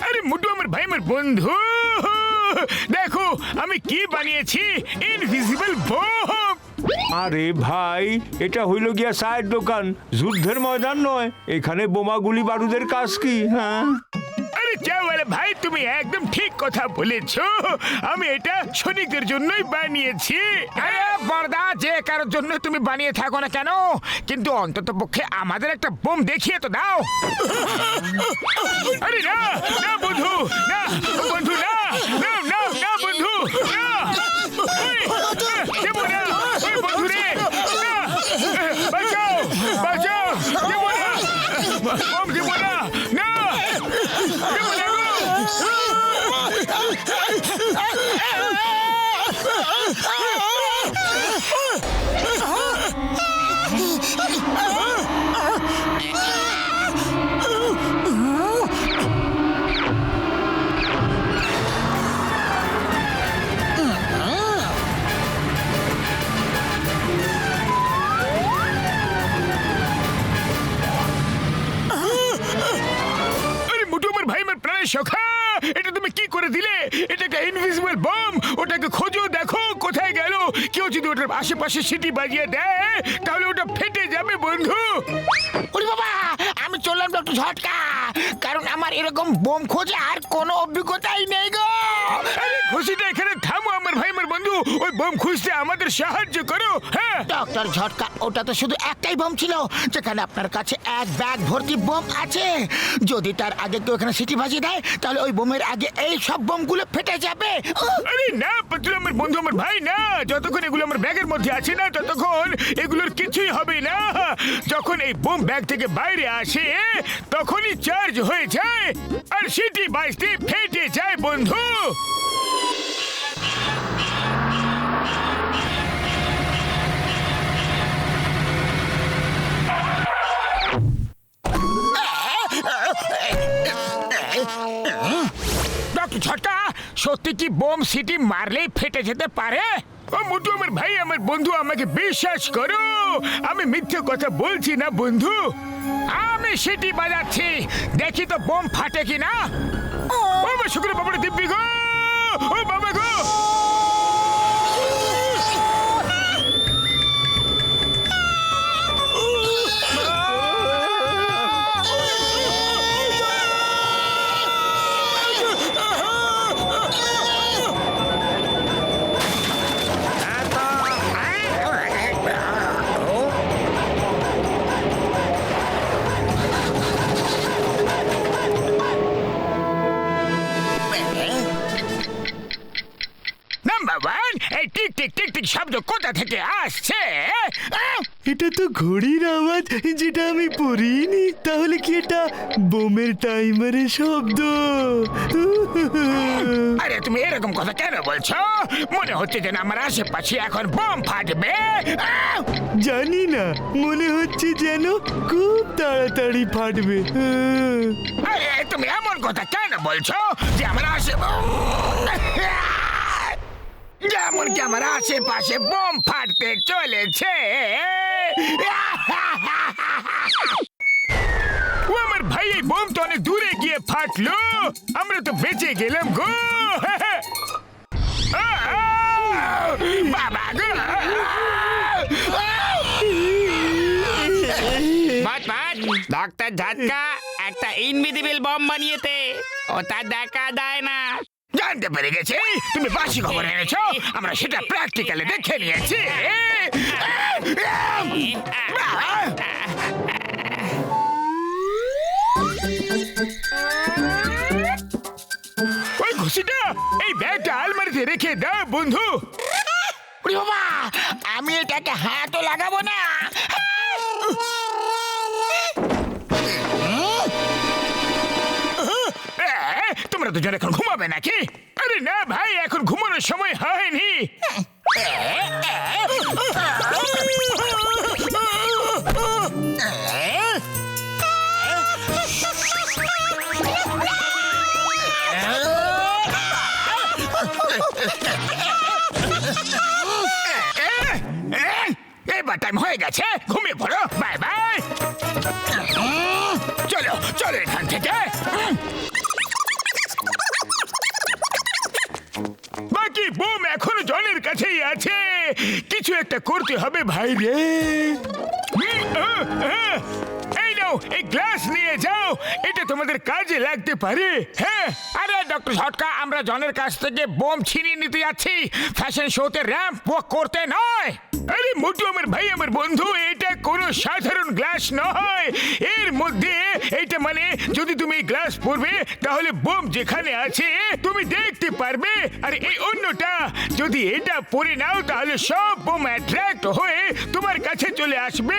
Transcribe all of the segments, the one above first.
আরে মুটু আমার ভাই আমার বন্ধু, দেখো আমি কি বানিয়েছি, ইনভিজিবল বোম। আরে ভাই, এটা হইল গিয়া চায়ের দোকান, যুদ্ধের ময়দান নয়। এখানে বোমা গুলি বারুদের কাজ কি? হ্যাঁ, আরে চাওয়ালা ভাই, তুমি একদম ঠিক কথা বলেছো। আমি এটা সৈনিকদের জন্যই বানিয়েছি। আরে বড়দা, যে কারোর জন্য তুমি বানিয়ে থাকো না কেন, কিন্তু অন্তত পক্ষে আমাদের একটা বোম দেখিয়ে তো দাও। আরে না না বন্ধু, না বন্ধু, না না না না বন্ধু, না দেবো না, ওই বন্ধু রে, না, বাঁচাও বাঁচাও, দেবো না, বোম দেবো না, না দেবো না গো। সখা, এটা তুমি কি করে দিলে? এটা একটা ইনভিজিবল বম। ওটাকে খোঁজো, দেখো কোথায় গেল। কেউ যদি ওটার আশেপাশে সিটি বাজিয়ে দেয় তাহলে ওটা ফেটে যাবে বন্ধু। ওরে বাবা, আমি চললাম ডক্টর ঝটকা, কারণ আমার এরকম বোম খোঁজে আর কোনো অভিজ্ঞতাই নেই গো। আরে খুশিটা এখানে থামো আমার ভাই আমার বন্ধু, ওই বোম খুঁজতে আমাদের সাহায্য করো। হ্যাঁ ডক্টর ঝটকা, ওটা তো শুধু একটাই বোম ছিল, যেখানে আপনার কাছে এক ব্যাগ ভর্তি বোম আছে। যদি তার আগে কেউ এখানে সিটি বাজিয়ে দেয় তাহলে ওই বোমের আগে এই সব বোমগুলো ফেটে যাবে। আরে না পাতুল আমার বন্ধু আমার ভাই, না, যতক্ষণ এগুলো আমার ব্যাগের মধ্যে আছে না ততক্ষণ এগুলোর কিছুই হবে না। যখন এই বোম ব্যাগ থেকে বাইরে আসে তখনই চার্জ হয়ে যায় আর সিটি বাজতে ফেটে যায় বন্ধু। ডক্টর ঝটকা, সত্যি কি বোম সিটি মারলেই ফেটে যেতে পারে? ও মুটু আমার ভাই আমার বন্ধু, আমাকে বিশ্বাস করো, আমি মিথ্যে কথা বলছি না বন্ধু। আমি সিটি বাজাচ্ছি, দেখি তো বোম ফাটে কিনা। ও আমার শুক্র বাবার দিব্যি গো, ও বাবা গো। টিক টিক টিক টিক শব্দ কোথা থেকে আসছে? এটা তো ঘড়ির আওয়াজ, যেটা আমি পড়িনি। তাহলে কি এটা বোমের টাইমারের শব্দ? আরে তুমি এরকম কথা কেন বলছো? মনে হচ্ছে যেন আমার আশেপাশে এখন বোম ফাটবে। জানি না, মনে হচ্ছে যেন খুব তাড়াতাড়ি ফাটবে। আরে তুমি এমন কথা কেন বলছো যে আমার যেমন কি আমার আশেপাশে বোম ফাটতে চলেছে। ও আমার ভাই, এই বোম তো অনেক দূরে গিয়ে ফাটলো, আমরা তো বেঁচে গেলাম গো। বাবা গো, ডক্টর ঝটকা একটা ইনভিজিবল বম বানিয়েছে, ওটা দেখা যায় না। জানতে পেরে গেছি তুমি বাসি খবর এনেছো, আমরা সেটা প্র্যাকটিক্যালি দেখে নিয়েছি। ওই ঘুষিটা এই ব্যাগটা আলমারিতে রেখে দাও বন্ধু। বাবা, আমি এটাকে হাতও লাগাবো না। তোমরা দুজন এখন ঘুমাবে নাকি? আরে না ভাই, এখন ঘুমানোর সময় হয়নি। গেছে, ঘুমিয়ে পড়ো, বাই বাই। চলো চলো এখান থেকে। বাকি বোম এখনো জনের কাছেই আছে, কিছু একটা করতে হবে ভাই রে। এই নাও, এই গ্লাস নিয়ে যাও, এটা তোমাদের কাজে লাগতে পারে। হ্যাঁ, আরে ডক্টর ঝটকা, আমরা জনের কাছ থেকে বোম ছিনিয়ে নিতে যাচ্ছি, ফ্যাশন শোতে র্যাম্প ওয়াক করতে নয়। আরে মোটু আমার ভাই, আমার বন্ধু, এটা কোনো সাধারণ গ্লাস নয়। এর মধ্যে এইটা মানে যদি তুমি এই গ্লাস পরবে তাহলে বোম যেখানে আছে তুমি দেখতে পারবে, আর এই অন্যটা যদি এটা পরে নাও তাহলে সব বোম অ্যাট্রাক্ট হয়ে তোমার কাছে চলে আসবে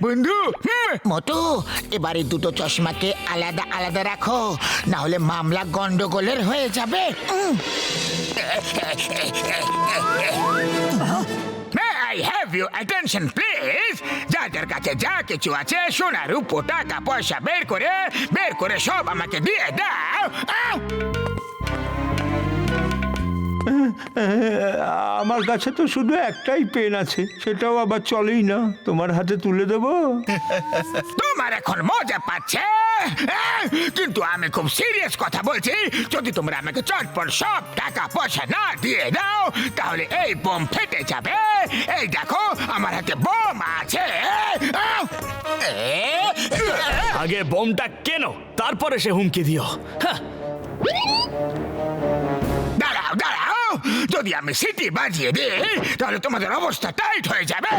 বন্ধু। মোটু, এবারে দুটো চশমাকে আলাদা আলাদা রাখো, না হলে মামলা গন্ডগোলের হয়ে যাবে। May I have your attention, please? যাদের কাছে যা কিছু আছে, সোনা রূপো টাকা পয়সা বের করে সব আমাকে দিয়ে দাও। আমার কাছে তো শুধু একটাই পেন আছে, সেটাও আবার চলেই না। তোমার হাতে তুলে দেবো? তোমার এখন মজা পাচ্ছে, কিন্তু আমি খুব সিরিয়াস কথা বলছি। যদি তোমরা আমাকে চটপট সব টাকা পয়সা না দিয়ে দাও তাহলে এই বোম ফেটে যাবে। এই দেখো আমার হাতে বোম আছে। আগে বোমটা কেন, তারপরে সে হুমকি দিও। হ্যাঁ, দাঁড়াও দাঁড়াও, যদি আমি সিটি বাজিয়ে দিই তাহলে তোমাদের অবস্থা টাইট হয়ে যাবে।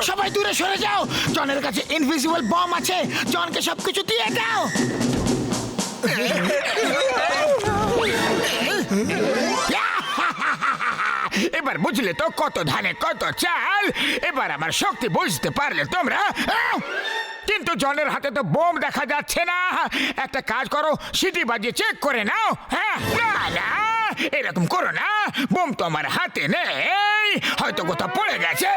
সবাই দূরে সরে যাও, জনের কাছে ইনভিজিবল বম আছে, জনকে সবকিছু দিয়ে দাও। এবার বুঝলে তো কত ধানে কত চাল। এবার আমার শক্তি বুঝতে পারলে তোমরা। কিন্তু জনের হাতে তো বোম দেখা যাচ্ছে না। একটা কাজ করো, সিটি বাজিয়ে চেক করে নাও। হ্যাঁ, না না, এরকম করো না, বোম তো আমার হাতে নেই, হয়তো কোথাও পড়ে গেছে।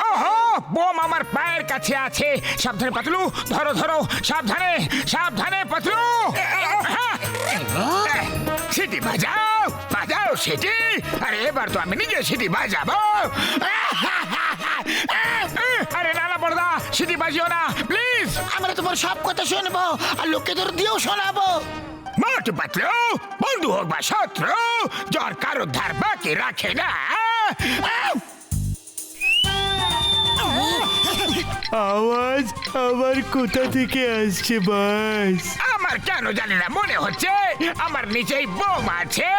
ওহো, বোম আমার পায়ের কাছে আছে। সাবধানে পাতলু, ধরো ধরো, সাবধানে সাবধানে পাতলু। সিটি বাজাও বাজাও সিটি। আরে এবার তো আমি নিজে সিটি বাজাবো। আরে না না বড়দা, সিটি বাজিও না প্লিজ। আমরা তোমার সব কথা শুনবো আর লোকেদের দিয়েও শোনাবো। মোটু পাতলু, বন্ধু হোক বা শত্রু, জ্বর কারো ধার বাকি রাখে না। আওয়াজ আবার কোথা থেকে আসছে বাস? আমার কেন জানি না মনে হচ্ছে আমার নিচেই বোম আছে।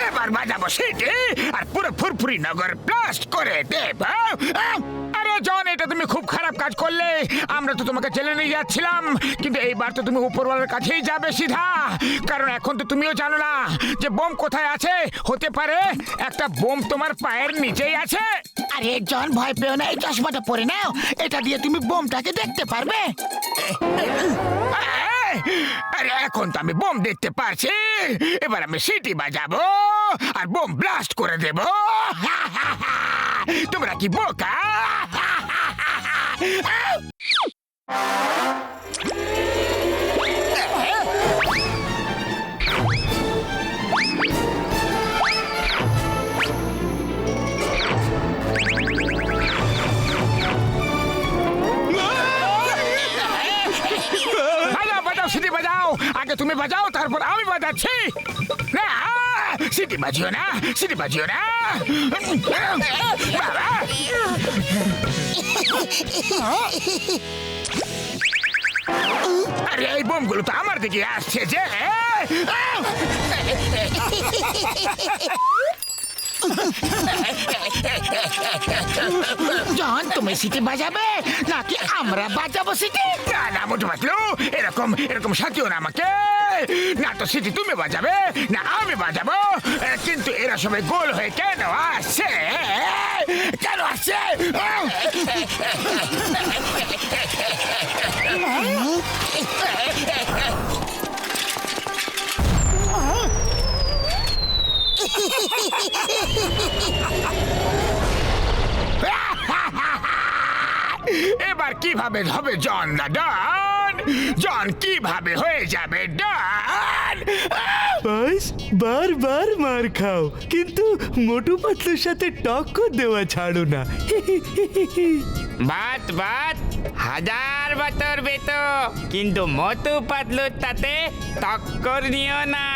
এবার বাজাবো সিটি আর পুরো ফুরফুরি নগর ব্লাস্ট করে দেব। আরে জন, এটা তুমি খুব খারাপ কাজ করলে। আমরা তো তোমাকে জেলে নিয়ে যাচ্ছিলাম, কিন্তু এইবার তো তুমি উপরওয়ালার কাছেই যাবে সিধা। কারণ এখন তো তুমিও জানো না যে বোম কোথায় আছে। হতে পারে একটা বোম তোমার পায়ের নিচেই আছে। আরে জন, ভয় পেও না, এই চশমাটা পরে নাও, এটা দিয়ে তুমি বোমটাকে দেখতে পারবে। আরে এখন তো আমি বোম দেখতে পারছি। এবার আমি সিটি বাজাবো আর বোম ব্লাস্ট করে দেব। তোমরা কি বোকা? সিটি বাজাও, আগে তুমি বাজাও তারপর আমি বাজাচ্ছি। না, সিটি বাজিও না, সিটি বাজিও না। বাবা, আরে এই বোমগুলো তো আমার দিকে আসছে যে। জন, তুমি সিটি বাজাবে নাকি আমরা বাজাবো সিটি? না না মোটু পাতলু, এরকম এরকম সাথীও না আমাকে। না তো সিটি তুমি বাজাবে না আমি বাজাবো, কিন্তু এরা সবাই গোল হয়ে কেন আসছে? কেন আসছে? এবার কিভাবে হবে জন না ডন? জন কিভাবে হয়ে যাবে ডন? বাস বারবার মার খাও, কিন্তু মোটু পাতলুর সাথে টক্কর দেওয়া ছাড়ো না। বাত বাত হাজার বছর বেতো, কিন্তু মতু পাতলুর তাতে টক্কর নিও না।